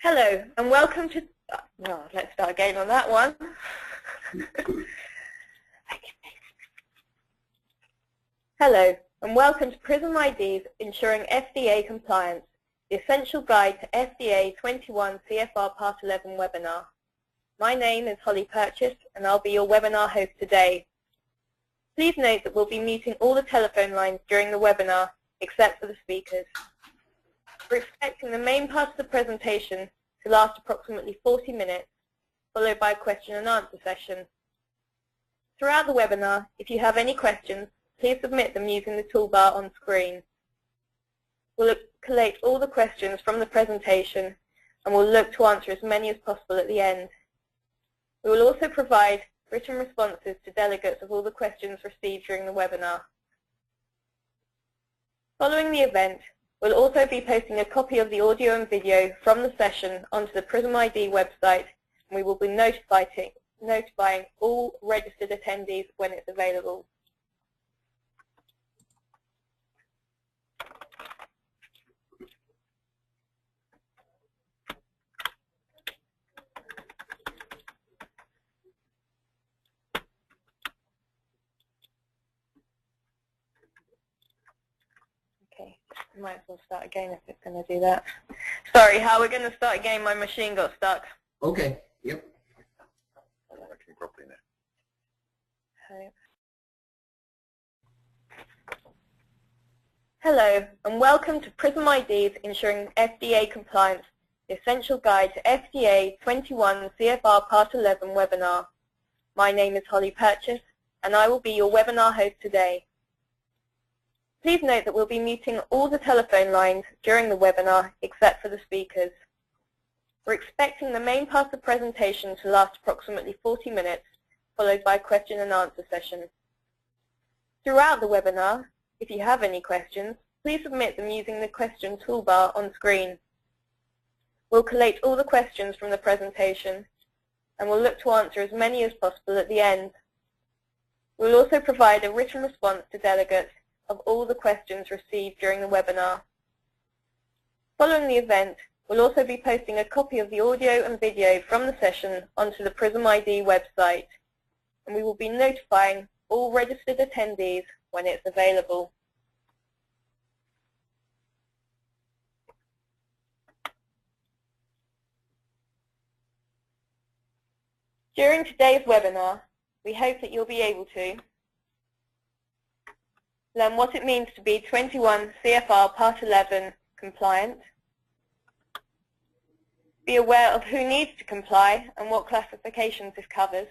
Hello and welcome to, let's start again on that one. Hello and welcome to Prism ID's Ensuring FDA Compliance, the Essential Guide to FDA 21 CFR Part 11 webinar. My name is Holly Purchase and I'll be your webinar host today. Please note that we'll be muting all the telephone lines during the webinar except for the speakers. We're expecting the main part of the presentation to last approximately 40 minutes, followed by a question and answer session. Throughout the webinar, if you have any questions, please submit them using the toolbar on screen. We'll collate all the questions from the presentation and we'll look to answer as many as possible at the end. We will also provide written responses to delegates of all the questions received during the webinar. Following the event, we'll also be posting a copy of the audio and video from the session onto the Prism ID website, and we will be notifying all registered attendees when it's available. Okay, I might as well start again if it's going to do that. Sorry, how we're going to start again, my machine got stuck. Okay, yep. Working properly now. Okay. Hello and welcome to Prism ID's Ensuring FDA Compliance, the Essential Guide to FDA 21 CFR Part 11 webinar. My name is Holly Purchase and I will be your webinar host today. Please note that we'll be muting all the telephone lines during the webinar except for the speakers. We're expecting the main part of the presentation to last approximately 40 minutes, followed by a question and answer session. Throughout the webinar, if you have any questions, please submit them using the question toolbar on screen. We'll collate all the questions from the presentation and we'll look to answer as many as possible at the end. We'll also provide a written response to delegates of all the questions received during the webinar. Following the event, we'll also be posting a copy of the audio and video from the session onto the Prism ID website, and we will be notifying all registered attendees when it's available. During today's webinar, we hope that you'll be able to learn what it means to be 21 CFR Part 11 compliant, be aware of who needs to comply and what classifications this covers,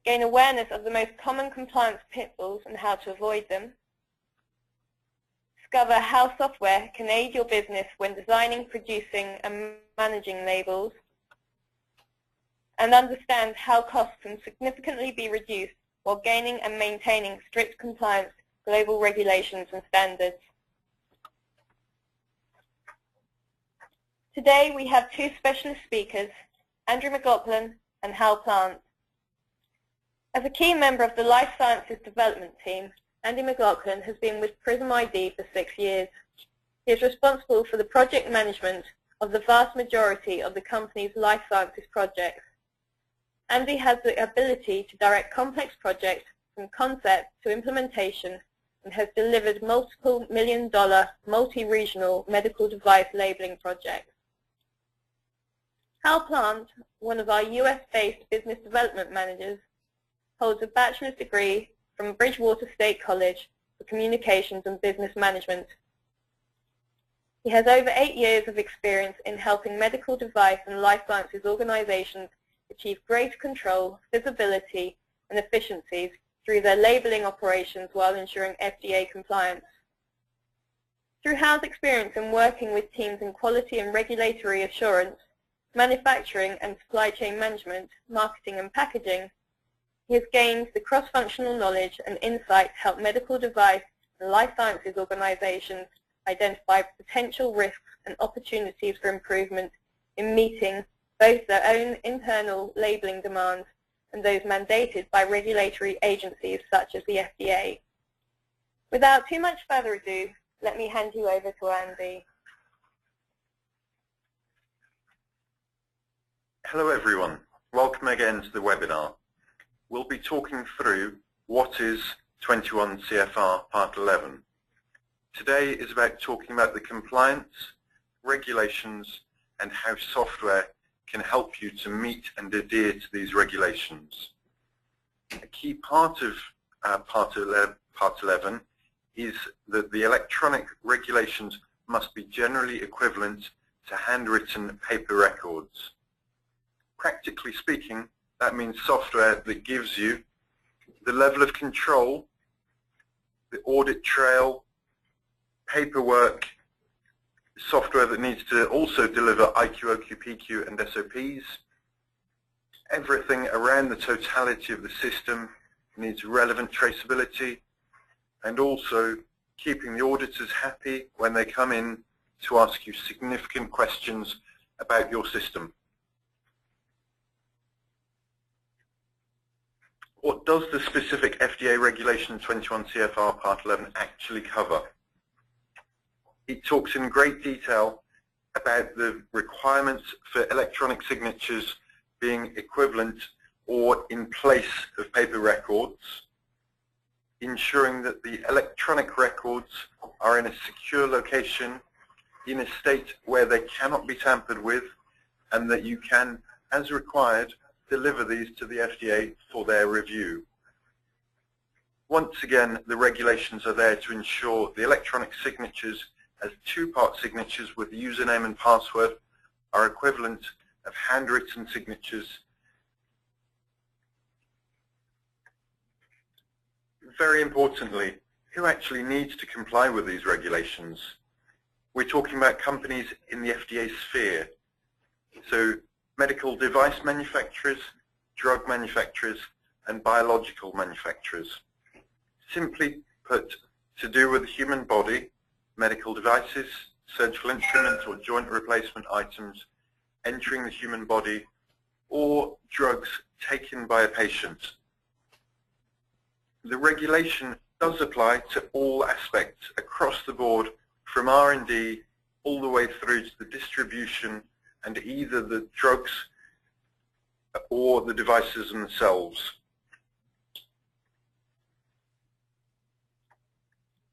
gain awareness of the most common compliance pitfalls and how to avoid them, discover how software can aid your business when designing, producing and managing labels, and understand how costs can significantly be reduced while gaining and maintaining strict compliance, global regulations and standards. Today we have two specialist speakers, Andrew McLaughlin and Hal Plant. As a key member of the Life Sciences Development Team, Andy McLaughlin has been with Prism ID for 6 years. He is responsible for the project management of the vast majority of the company's life sciences projects. Andy has the ability to direct complex projects from concept to implementation and has delivered multiple million-dollar, multi-regional medical device labeling projects. Hal Plant, one of our US-based business development managers, holds a bachelor's degree from Bridgewater State College for Communications and Business Management. He has over 8 years of experience in helping medical device and life sciences organizations achieve greater control, visibility, and efficiencies through their labeling operations while ensuring FDA compliance. Through Hal's experience in working with teams in quality and regulatory assurance, manufacturing and supply chain management, marketing and packaging, he has gained the cross-functional knowledge and insight to help medical device and life sciences organizations identify potential risks and opportunities for improvement in meeting both their own internal labeling demands and those mandated by regulatory agencies such as the FDA. Without too much further ado, let me hand you over to Andy. Hello everyone, welcome again to the webinar. We'll be talking through what is 21 CFR Part 11. Today is about talking about the compliance, regulations and how software can help you to meet and adhere to these regulations. A key part of Part 11 is that the electronic regulations must be generally equivalent to handwritten paper records. Practically speaking, that means software that gives you the level of control, the audit trail, paperwork, software that needs to also deliver IQ, OQ, PQ and SOPs. Everything around the totality of the system needs relevant traceability, and also keeping the auditors happy when they come in to ask you significant questions about your system. What does the specific FDA Regulation 21 CFR Part 11 actually cover? It talks in great detail about the requirements for electronic signatures being equivalent or in place of paper records, ensuring that the electronic records are in a secure location, in a state where they cannot be tampered with, and that you can, as required, deliver these to the FDA for their review. Once again, the regulations are there to ensure the electronic signatures as two-part signatures with username and password are equivalent of handwritten signatures. Very importantly, who actually needs to comply with these regulations? We're talking about companies in the FDA sphere. So medical device manufacturers, drug manufacturers, and biological manufacturers. Simply put, to do with the human body, medical devices, surgical instruments or joint replacement items entering the human body, or drugs taken by a patient. The regulation does apply to all aspects across the board, from R&D all the way through to the distribution and either the drugs or the devices themselves.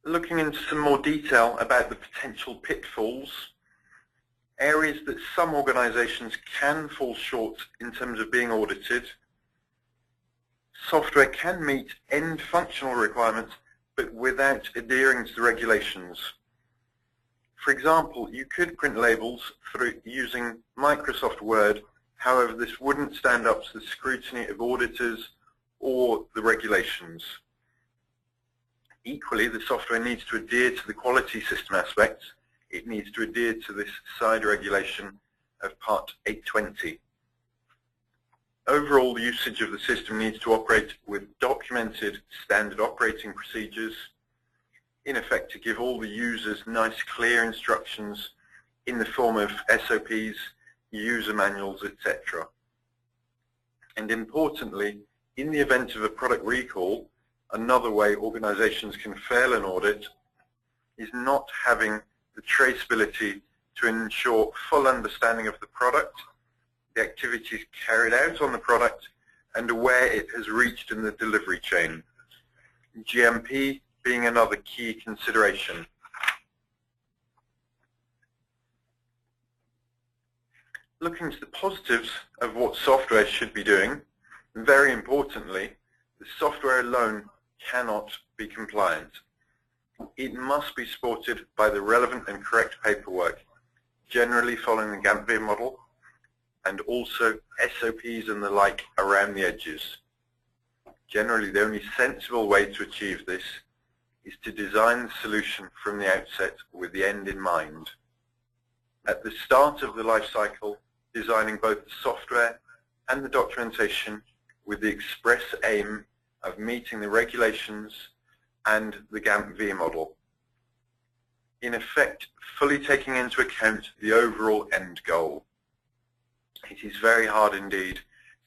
Looking into some more detail about the potential pitfalls, areas that some organizations can fall short in terms of being audited. Software can meet end functional requirements but without adhering to the regulations. For example, you could print labels through using Microsoft Word, however this wouldn't stand up to the scrutiny of auditors or the regulations. Equally, the software needs to adhere to the quality system aspects. It needs to adhere to this side regulation of Part 820. Overall, the usage of the system needs to operate with documented standard operating procedures, in effect to give all the users nice clear instructions in the form of SOPs, user manuals, etc. And importantly, in the event of a product recall, another way organizations can fail an audit is not having the traceability to ensure full understanding of the product, the activities carried out on the product, and where it has reached in the delivery chain. GMP being another key consideration. Looking to the positives of what software should be doing, very importantly, the software alone cannot be compliant. It must be supported by the relevant and correct paperwork, generally following the GAMP-V model, and also SOPs and the like around the edges. Generally, the only sensible way to achieve this is to design the solution from the outset with the end in mind. At the start of the life cycle, designing both the software and the documentation with the express aim of meeting the regulations and the GAMP-V model. In effect, fully taking into account the overall end goal. It is very hard indeed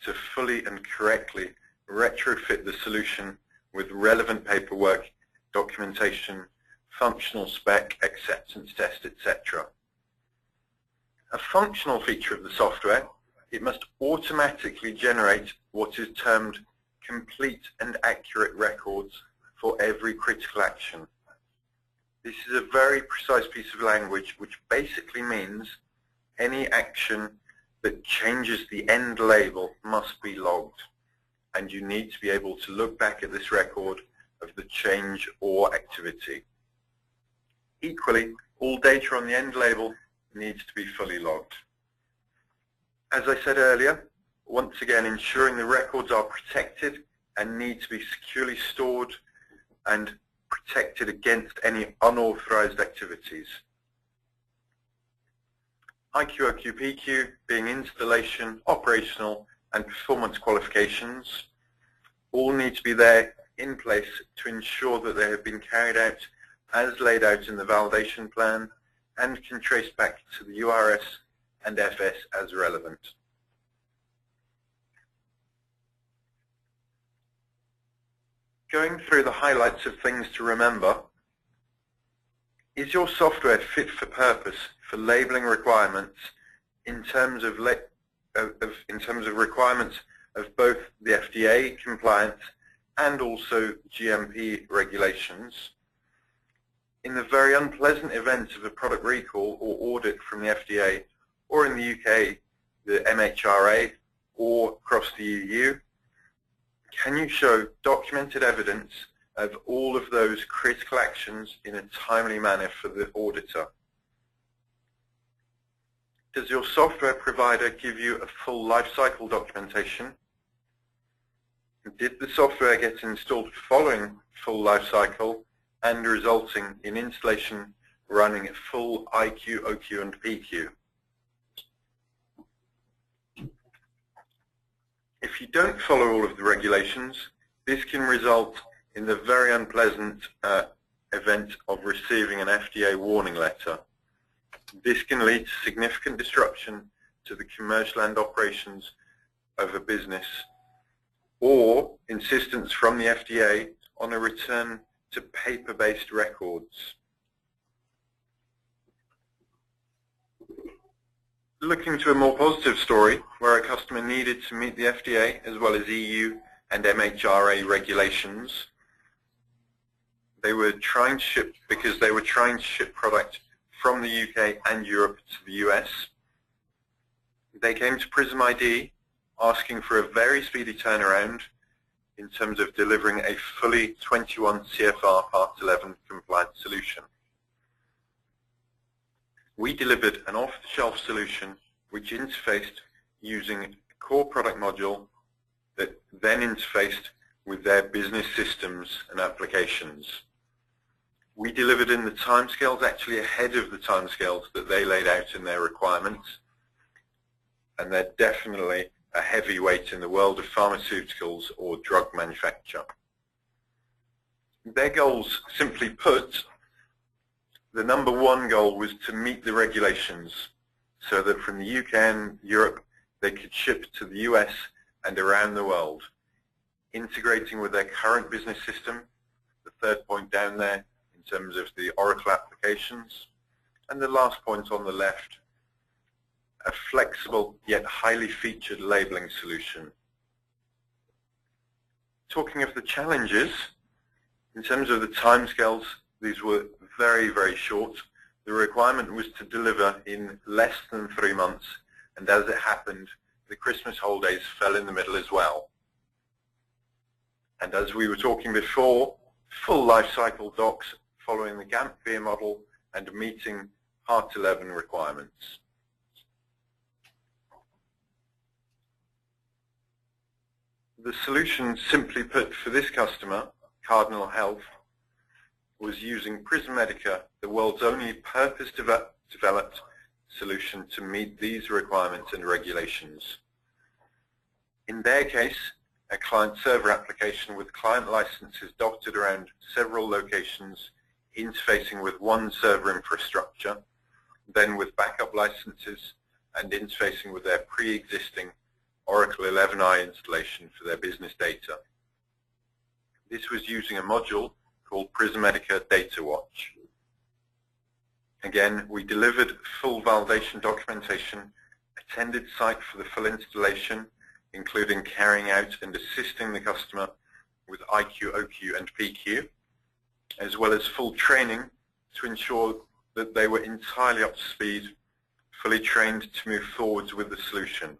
to fully and correctly retrofit the solution with relevant paperwork, documentation, functional spec, acceptance test, etc. A functional feature of the software it must automatically generate what is termed complete and accurate records for every critical action. This is a very precise piece of language which basically means any action that changes the end label must be logged, and you need to be able to look back at this record of the change or activity. Equally, all data on the end label needs to be fully logged. As I said earlier, once again, ensuring the records are protected and need to be securely stored and protected against any unauthorized activities. IQ, OQ, PQ being installation, operational, and performance qualifications all need to be there in place to ensure that they have been carried out as laid out in the validation plan and can trace back to the URS and FS as relevant. Going through the highlights of things to remember, is your software fit for purpose for labeling requirements in terms of requirements of both the FDA compliance and also GMP regulations? In the very unpleasant event of a product recall or audit from the FDA, or in the UK, the MHRA, or across the EU, can you show documented evidence of all of those critical actions in a timely manner for the auditor? Does your software provider give you a full lifecycle documentation? Did the software get installed following full lifecycle and resulting in installation running at full IQ, OQ, and PQ? If you don't follow all of the regulations, this can result in the very unpleasant event of receiving an FDA warning letter. This can lead to significant disruption to the commercial and operations of a business, or insistence from the FDA on a return to paper-based records. Looking to a more positive story, where a customer needed to meet the FDA as well as EU and MHRA regulations. They were trying to ship, because they were trying to ship product from the UK and Europe to the US. They came to Prism ID asking for a very speedy turnaround in terms of delivering a fully 21 CFR Part 11 compliant solution. We delivered an off-the-shelf solution which interfaced using a core product module that then interfaced with their business systems and applications. We delivered in the timescales, actually ahead of the timescales that they laid out in their requirements, and they're definitely a heavyweight in the world of pharmaceuticals or drug manufacture. Their goals, simply put, the number one goal was to meet the regulations so that from the UK and Europe they could ship to the US and around the world, integrating with their current business system, the third point down there in terms of the Oracle applications, and the last point on the left, a flexible yet highly featured labeling solution. Talking of the challenges, in terms of the timescales, these were very, very short. The requirement was to deliver in less than 3 months, and as it happened, the Christmas holidays fell in the middle as well. And as we were talking before, full lifecycle docs following the GAMP-VIA model and meeting Part 11 requirements. The solution, simply put, for this customer, Cardinal Health, was using Prism Medica, the world's only purpose-developed solution to meet these requirements and regulations. In their case, a client-server application with client licenses dotted around several locations, interfacing with one server infrastructure, then with backup licenses, and interfacing with their pre-existing Oracle 11i installation for their business data. This was using a module called Prism Medica Data Watch. Again, we delivered full validation documentation attended site for the full installation, including carrying out and assisting the customer with IQ, OQ and PQ, as well as full training to ensure that they were entirely up to speed, fully trained to move forwards with the solution.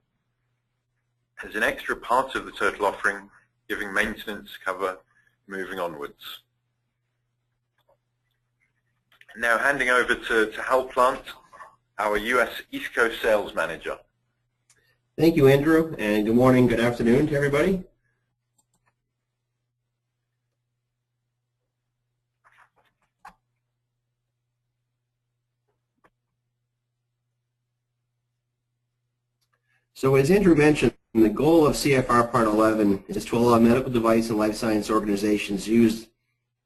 As an extra part of the total offering, giving maintenance cover moving onwards. Now handing over to Hal Plant, our US East Coast Sales Manager. Thank you, Andrew, and good morning, good afternoon to everybody. So as Andrew mentioned, the goal of CFR Part 11 is to allow medical device and life science organizations to use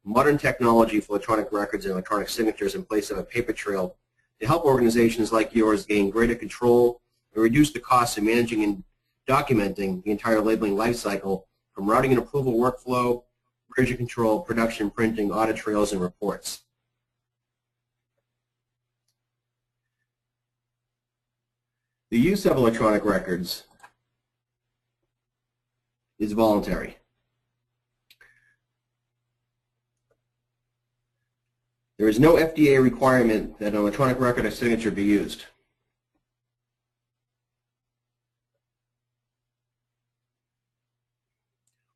modern technology for electronic records and electronic signatures in place of a paper trail to help organizations like yours gain greater control and reduce the costs of managing and documenting the entire labeling lifecycle from routing and approval workflow, version control, production, printing, audit trails, and reports. The use of electronic records is voluntary. There is no FDA requirement that an electronic record or signature be used.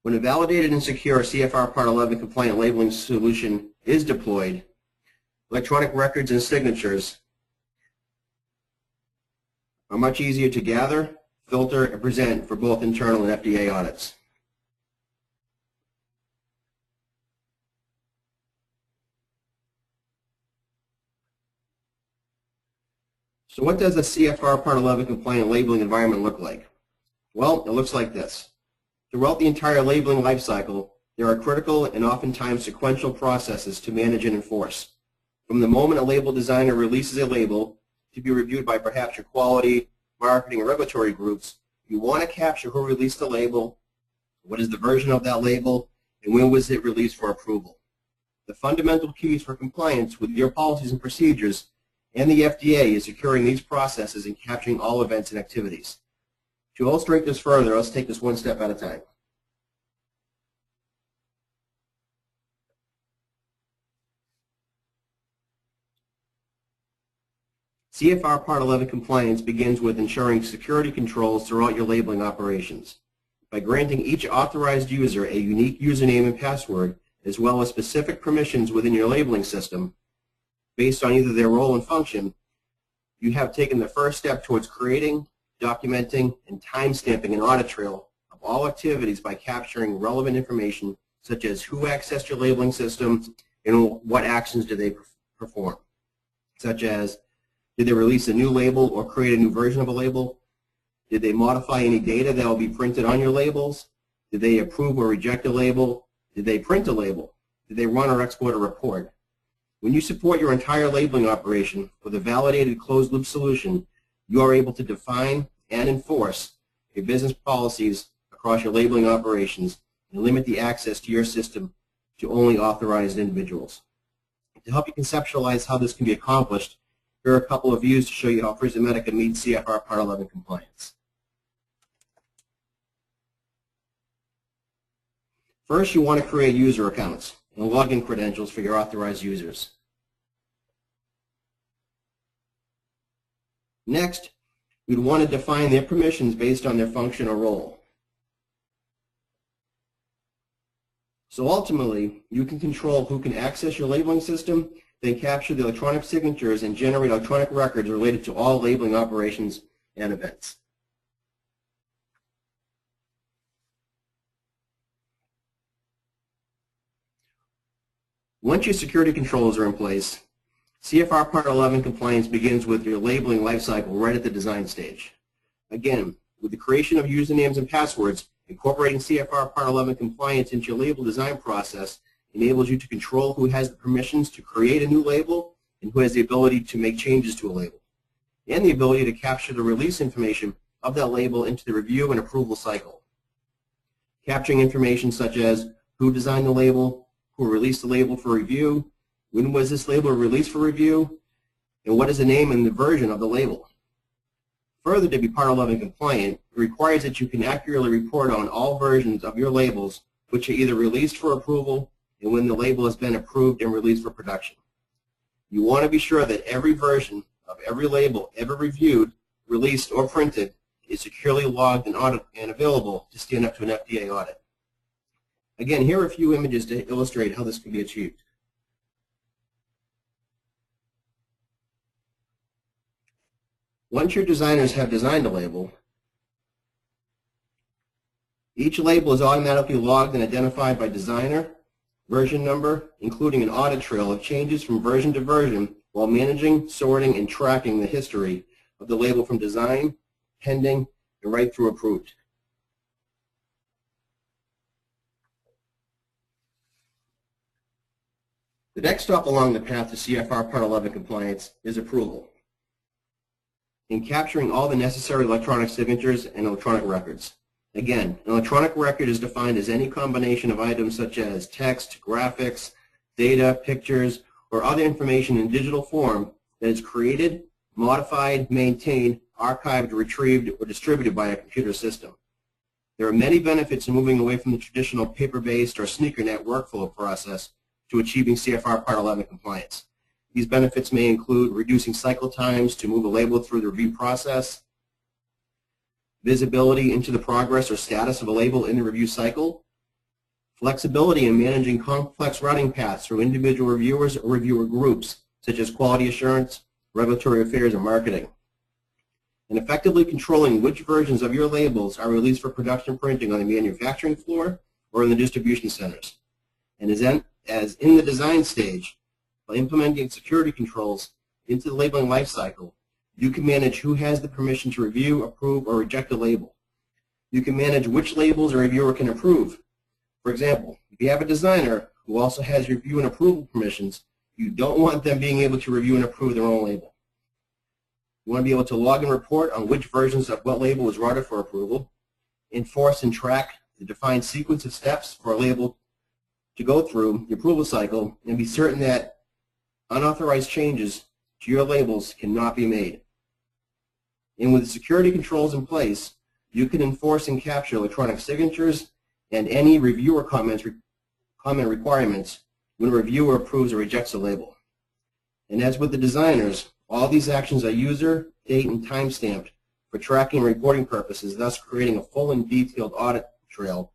When a validated and secure CFR Part 11 compliant labeling solution is deployed, electronic records and signatures are much easier to gather, filter, and present for both internal and FDA audits. So what does a CFR Part 11 compliant labeling environment look like? Well, it looks like this. Throughout the entire labeling lifecycle, there are critical and oftentimes sequential processes to manage and enforce. From the moment a label designer releases a label to be reviewed by perhaps your quality, marketing, and regulatory groups, you want to capture who released the label, what is the version of that label, and when was it released for approval. The fundamental keys for compliance with your policies and procedures and the FDA is securing these processes and capturing all events and activities. To illustrate this further, let's take this one step at a time. CFR Part 11 compliance begins with ensuring security controls throughout your labeling operations. By granting each authorized user a unique username and password, as well as specific permissions within your labeling system, based on either their role and function, you have taken the first step towards creating, documenting, and timestamping an audit trail of all activities by capturing relevant information such as who accessed your labeling system and what actions did they perform, such as did they release a new label or create a new version of a label? Did they modify any data that will be printed on your labels? Did they approve or reject a label? Did they print a label? Did they run or export a report? When you support your entire labeling operation with a validated closed-loop solution, you are able to define and enforce your business policies across your labeling operations and limit the access to your system to only authorized individuals. To help you conceptualize how this can be accomplished, here are a couple of views to show you how Prismatica meets CFR Part 11 compliance. First, you want to create user accounts and login credentials for your authorized users. Next, we'd want to define their permissions based on their function or role. So ultimately, you can control who can access your labeling system, then capture the electronic signatures and generate electronic records related to all labeling operations and events. Once your security controls are in place, CFR Part 11 compliance begins with your labeling lifecycle right at the design stage. Again, with the creation of usernames and passwords, incorporating CFR Part 11 compliance into your label design process enables you to control who has the permissions to create a new label and who has the ability to make changes to a label, and the ability to capture the release information of that label into the review and approval cycle. Capturing information such as who designed the label, who released the label for review, when was this label released for review, and what is the name and the version of the label. Further, to be Part 11 compliant, it requires that you can accurately report on all versions of your labels which are either released for approval and when the label has been approved and released for production. You want to be sure that every version of every label ever reviewed, released, or printed is securely logged and available to stand up to an FDA audit. Again, here are a few images to illustrate how this can be achieved. Once your designers have designed a label, each label is automatically logged and identified by designer, version number, including an audit trail of changes from version to version while managing, sorting, and tracking the history of the label from design, pending, and right through approved. The next stop along the path to CFR Part 11 compliance is approval, in capturing all the necessary electronic signatures and electronic records. Again, an electronic record is defined as any combination of items such as text, graphics, data, pictures, or other information in digital form that is created, modified, maintained, archived, retrieved, or distributed by a computer system. There are many benefits in moving away from the traditional paper-based or sneakernet workflow process to achieving CFR Part 11 compliance. These benefits may include reducing cycle times to move a label through the review process, visibility into the progress or status of a label in the review cycle, flexibility in managing complex routing paths through individual reviewers or reviewer groups, such as quality assurance, regulatory affairs, and marketing, and effectively controlling which versions of your labels are released for production printing on the manufacturing floor or in the distribution centers. And as in the design stage, by implementing security controls into the labeling lifecycle, you can manage who has the permission to review, approve, or reject a label. You can manage which labels a reviewer can approve. For example, if you have a designer who also has review and approval permissions, you don't want them being able to review and approve their own label. You want to be able to log and report on which versions of what label was routed for approval, enforce and track the defined sequence of steps for a label to go through the approval cycle, and be certain that unauthorized changes to your labels cannot be made. And with security controls in place, you can enforce and capture electronic signatures and any reviewer comment requirements when a reviewer approves or rejects a label. And as with the designers, all these actions are user, date, and time stamped for tracking and reporting purposes, thus creating a full and detailed audit trail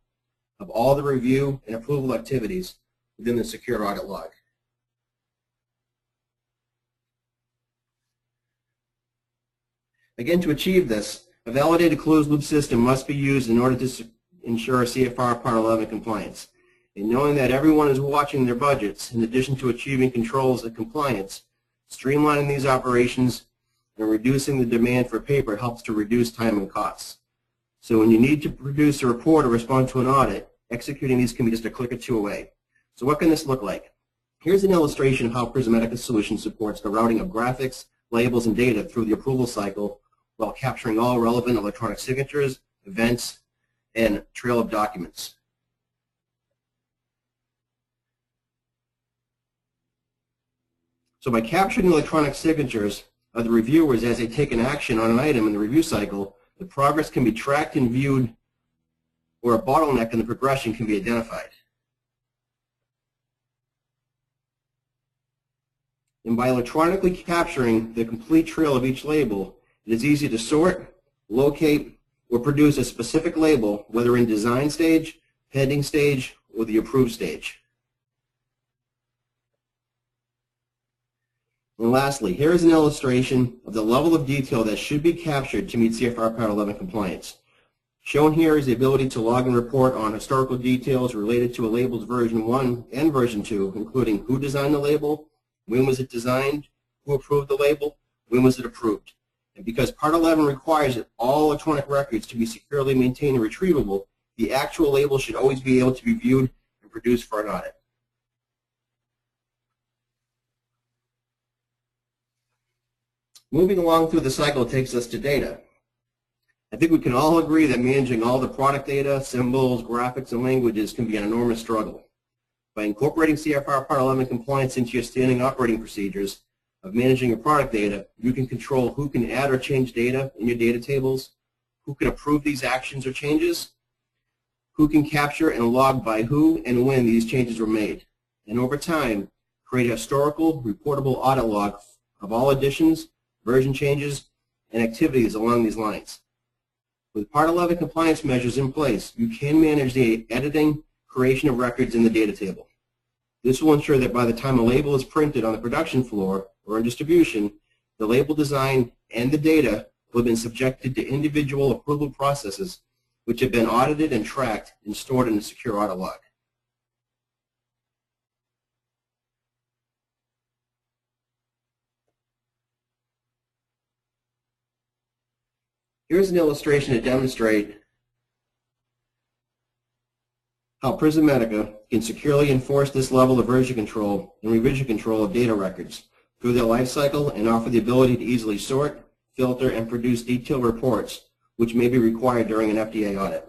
of all the review and approval activities within the secure audit log. Again, to achieve this, a validated closed-loop system must be used in order to ensure CFR Part 11 compliance. And knowing that everyone is watching their budgets, in addition to achieving controls and compliance, streamlining these operations and reducing the demand for paper helps to reduce time and costs. So when you need to produce a report or respond to an audit, executing these can be just a click or two away. So what can this look like? Here's an illustration of how Prismatica Solution supports the routing of graphics, labels, and data through the approval cycle while capturing all relevant electronic signatures, events, and trail of documents. So by capturing the electronic signatures of the reviewers as they take an action on an item in the review cycle, the progress can be tracked and viewed, or a bottleneck in the progression can be identified. And by electronically capturing the complete trail of each label, it is easy to sort, locate, or produce a specific label, whether in design stage, pending stage, or the approved stage. And lastly, here is an illustration of the level of detail that should be captured to meet CFR Part 11 compliance. Shown here is the ability to log and report on historical details related to a label's version 1 and version 2, including who designed the label, when was it designed, who approved the label, when was it approved. And because Part 11 requires that all electronic records to be securely maintained and retrievable, the actual label should always be able to be viewed and produced for an audit. Moving along through the cycle takes us to data. I think we can all agree that managing all the product data, symbols, graphics, and languages can be an enormous struggle. By incorporating CFR Part 11 compliance into your standing operating procedures, of managing your product data, you can control who can add or change data in your data tables, who can approve these actions or changes, who can capture and log by who and when these changes were made, and over time, create a historical, reportable audit log of all additions, version changes, and activities along these lines. With Part 11 compliance measures in place, you can manage the editing, creation of records in the data table. This will ensure that by the time a label is printed on the production floor or in distribution, the label design and the data will have been subjected to individual approval processes which have been audited and tracked and stored in a secure audit log. Here's an illustration to demonstrate how Prismatica can securely enforce this level of version control and revision control of data records through their lifecycle and offer the ability to easily sort, filter, and produce detailed reports which may be required during an FDA audit.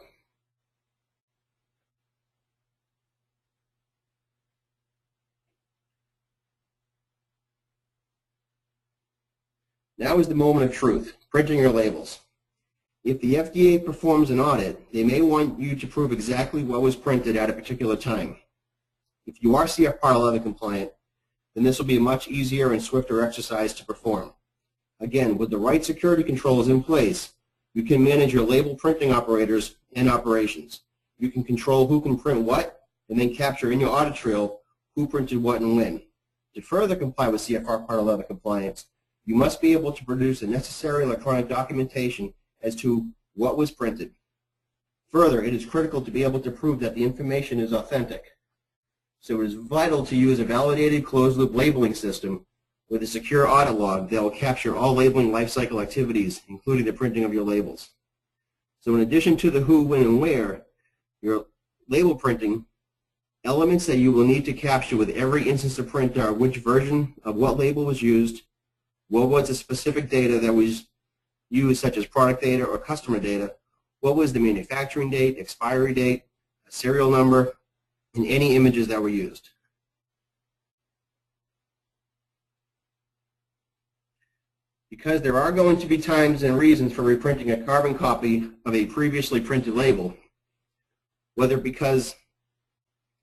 Now is the moment of truth, printing your labels. If the FDA performs an audit, they may want you to prove exactly what was printed at a particular time. If you are CF Part 11 compliant, then this will be a much easier and swifter exercise to perform. Again, with the right security controls in place, you can manage your label printing operators and operations. You can control who can print what, and then capture in your audit trail who printed what and when. To further comply with CFR Part 11 compliance, you must be able to produce the necessary electronic documentation as to what was printed. Further, it is critical to be able to prove that the information is authentic. So it is vital to use a validated closed-loop labeling system with a secure audit log that will capture all labeling lifecycle activities, including the printing of your labels. So in addition to the who, when, and where, your label printing, elements that you will need to capture with every instance of print are which version of what label was used, what was the specific data that was used, such as product data or customer data, what was the manufacturing date, expiry date, a serial number, and any images that were used. Because there are going to be times and reasons for reprinting a carbon copy of a previously printed label, whether because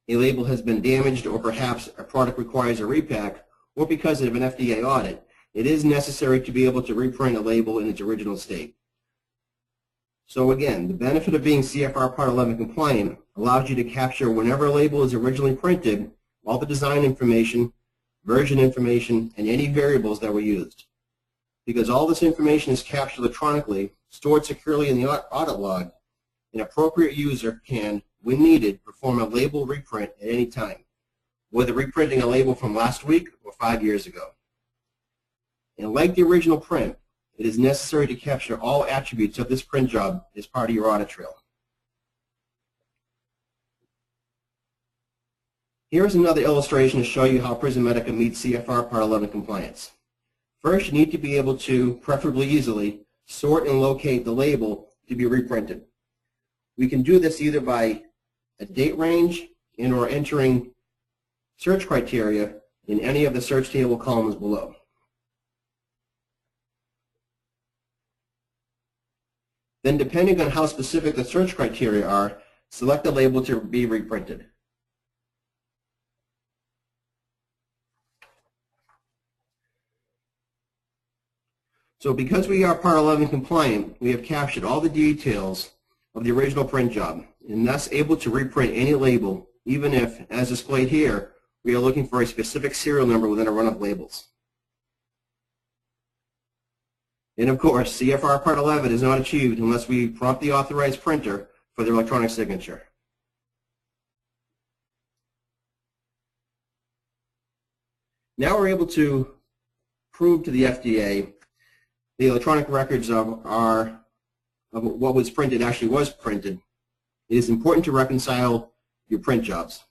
a label has been damaged or perhaps a product requires a repack, or because of an FDA audit, it is necessary to be able to reprint a label in its original state. So again, the benefit of being CFR Part 11 compliant allows you to capture whenever a label is originally printed, all the design information, version information, and any variables that were used. Because all this information is captured electronically, stored securely in the audit log, an appropriate user can, when needed, perform a label reprint at any time, whether reprinting a label from last week or 5 years ago. And like the original print, it is necessary to capture all attributes of this print job as part of your audit trail. Here is another illustration to show you how Prismatica meets CFR Part 11 compliance. First, you need to be able to, preferably easily, sort and locate the label to be reprinted. We can do this either by a date range and or entering search criteria in any of the search table columns below. Then, depending on how specific the search criteria are, select the label to be reprinted. So because we are Part 11 compliant, we have captured all the details of the original print job, and thus able to reprint any label, even if, as displayed here, we are looking for a specific serial number within a run of labels. And of course, CFR Part 11 is not achieved unless we prompt the authorized printer for their electronic signature. Now we're able to prove to the FDA the electronic records of what was printed actually was printed. It is important to reconcile your print jobs.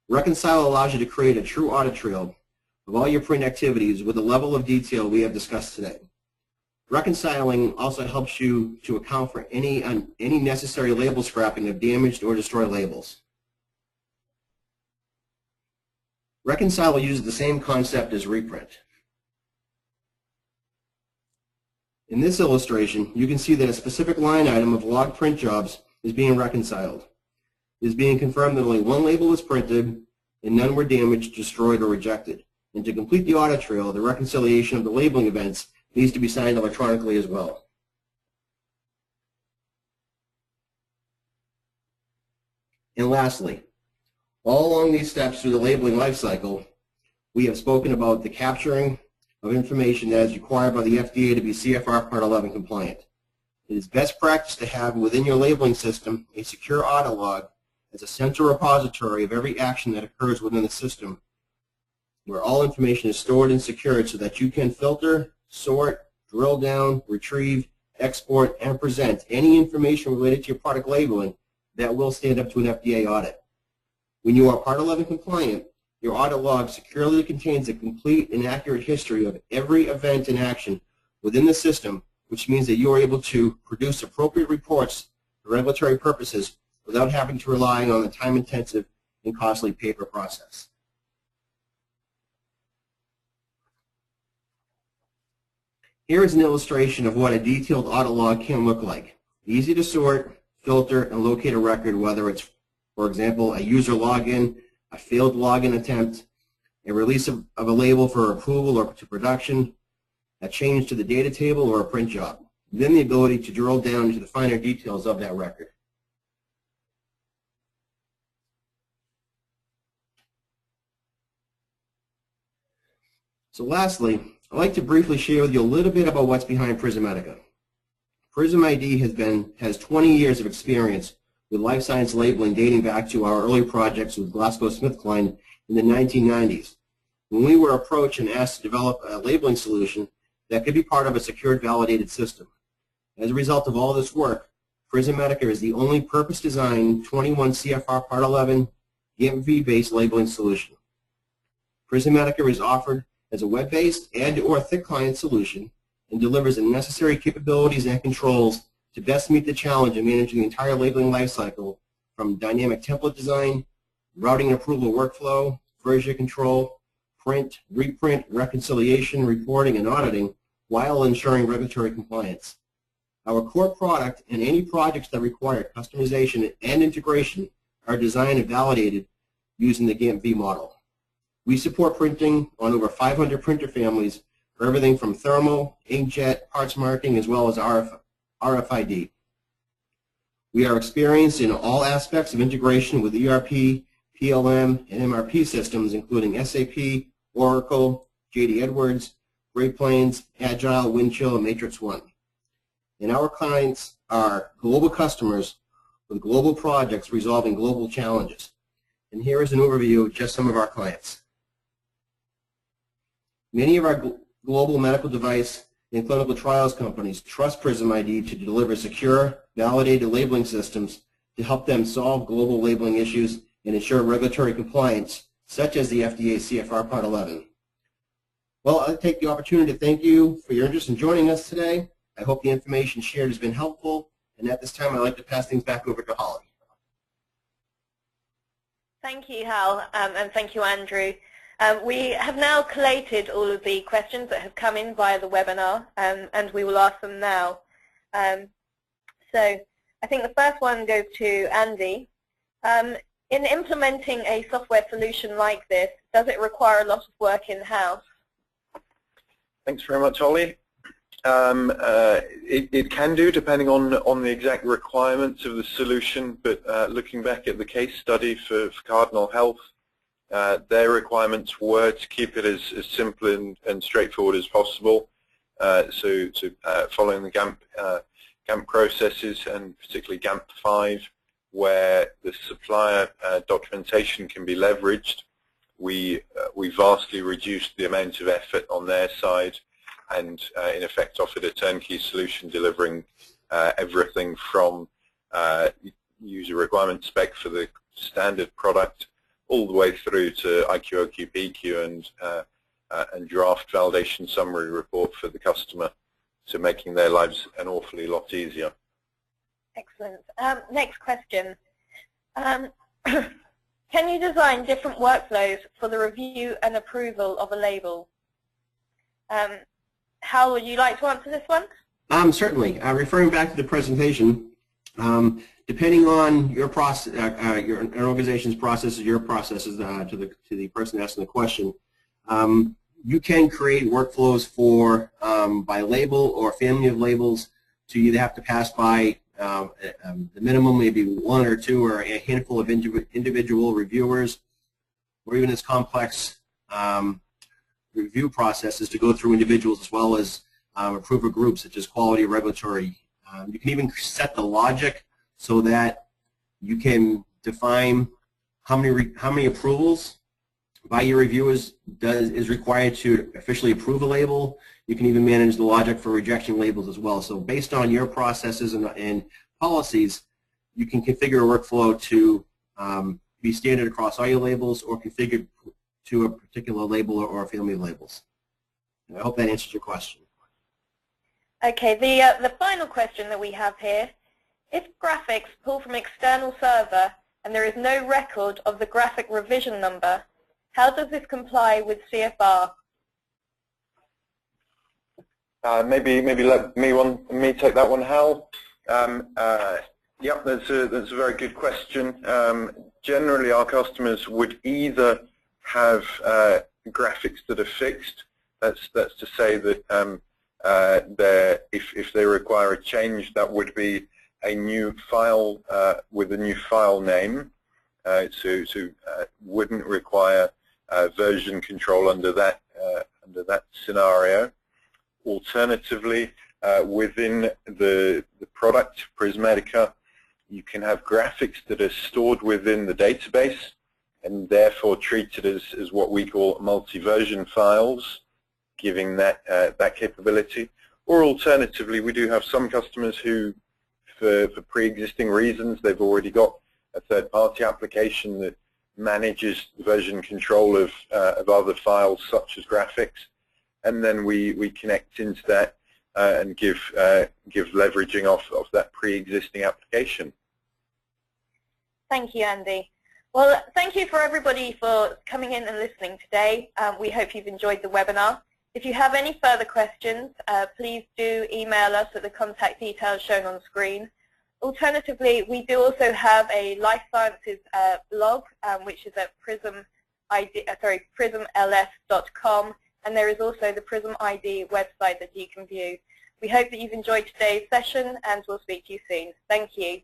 Reconcile allows you to create a true audit trail of all your print activities with the level of detail we have discussed today. Reconciling also helps you to account for any necessary label scrapping of damaged or destroyed labels. Reconcile uses the same concept as reprint. In this illustration, you can see that a specific line item of log print jobs is being reconciled. It is being confirmed that only one label was printed and none were damaged, destroyed, or rejected. And to complete the audit trail, the reconciliation of the labeling events needs to be signed electronically as well. And lastly, all along these steps through the labeling lifecycle, we have spoken about the capturing of information that is required by the FDA to be CFR Part 11 compliant. It is best practice to have within your labeling system a secure Autolog as a central repository of every action that occurs within the system, where all information is stored and secured so that you can filter, sort, drill down, retrieve, export, and present any information related to your product labeling that will stand up to an FDA audit. When you are Part 11 compliant, your audit log securely contains a complete and accurate history of every event and action within the system, which means that you are able to produce appropriate reports for regulatory purposes without having to rely on the time-intensive and costly paper process. Here is an illustration of what a detailed audit log can look like. Easy to sort, filter, and locate a record, whether it's, for example, a user login, a failed login attempt, a release of a label for approval or to production, a change to the data table, or a print job. Then the ability to drill down into the finer details of that record. So lastly, I'd like to briefly share with you a little bit about what's behind Prismatica. Prism ID has 20 years of experience with life science labeling dating back to our early projects with GlaxoSmithKline in the 1990s, when we were approached and asked to develop a labeling solution that could be part of a secured, validated system. As a result of all this work, Prismatica is the only purpose-designed 21 CFR Part 11 GMP-based labeling solution. Prismatica is offered as a web-based and/or thick client solution and delivers the necessary capabilities and controls to best meet the challenge of managing the entire labeling lifecycle, from dynamic template design, routing and approval workflow, version control, print, reprint, reconciliation, reporting, and auditing, while ensuring regulatory compliance. Our core product and any projects that require customization and integration are designed and validated using the GMP model. We support printing on over 500 printer families for everything from thermal, inkjet, parts marking, as well as RFID. We are experienced in all aspects of integration with ERP, PLM, and MRP systems, including SAP, Oracle, JD Edwards, Great Plains, Agile, Windchill, and Matrix 1. And our clients are global customers with global projects resolving global challenges. And here is an overview of just some of our clients. Many of our global medical device and clinical trials companies trust Prism ID to deliver secure, validated labeling systems to help them solve global labeling issues and ensure regulatory compliance, such as the FDA CFR Part 11. Well, I'll take the opportunity to thank you for your interest in joining us today. I hope the information shared has been helpful, and at this time I'd like to pass things back over to Holly. Thank you, Hal, and thank you, Andrew. We have now collated all of the questions that have come in via the webinar, and we will ask them now. So I think the first one goes to Andy. In implementing a software solution like this, does it require a lot of work in-house? Thanks very much, Holly. It can do, depending on the exact requirements of the solution, but looking back at the case study for Cardinal Health, their requirements were to keep it as simple and straightforward as possible. So following the GAMP processes, and particularly GAMP 5, where the supplier documentation can be leveraged, we vastly reduced the amount of effort on their side, and in effect offered a turnkey solution delivering everything from user requirement spec for the standard product all the way through to IQ, OQ, PQ, and draft validation summary report for the customer, so making their lives an awfully lot easier. Excellent. Next question. Can you design different workflows for the review and approval of a label? Hal, would you like to answer this one? Certainly. Referring back to the presentation, depending on your process, your organization's processes, your processes, to the person asking the question, you can create workflows for by label or family of labels. So you either have to pass by the minimum, maybe one or two or a handful of individual reviewers, or even as complex review processes to go through individuals as well as approval groups such as quality or regulatory. You can even set the logic so that you can define how many approvals by your reviewers is required to officially approve a label. You can even manage the logic for rejecting labels as well. So based on your processes and policies, you can configure a workflow to be standard across all your labels or configured to a particular label or a family of labels. And I hope that answers your question. Okay, the final question that we have here, if graphics pull from external server and there is no record of the graphic revision number, how does this comply with CFR? Maybe let me take that one, Hal. Yep, that's a very good question. Generally, our customers would either have graphics that are fixed. That's to say that if they require a change, that would be a new file with a new file name. So wouldn't require version control under that scenario. Alternatively, within the product Prismatica, you can have graphics that are stored within the database and therefore treated as what we call multi-version files, giving that capability. Or alternatively, we do have some customers who, for pre-existing reasons, they've already got a third-party application that manages version control of other files such as graphics, and then we connect into that and give leveraging off of that pre-existing application. Thank you, Andy. Well, thank you for everybody for coming in and listening today. We hope you've enjoyed the webinar. If you have any further questions, please do email us at the contact details shown on screen. Alternatively, we do also have a life sciences blog, which is at prismls.com, and there is also the Prism ID website that you can view. We hope that you've enjoyed today's session, and we'll speak to you soon. Thank you.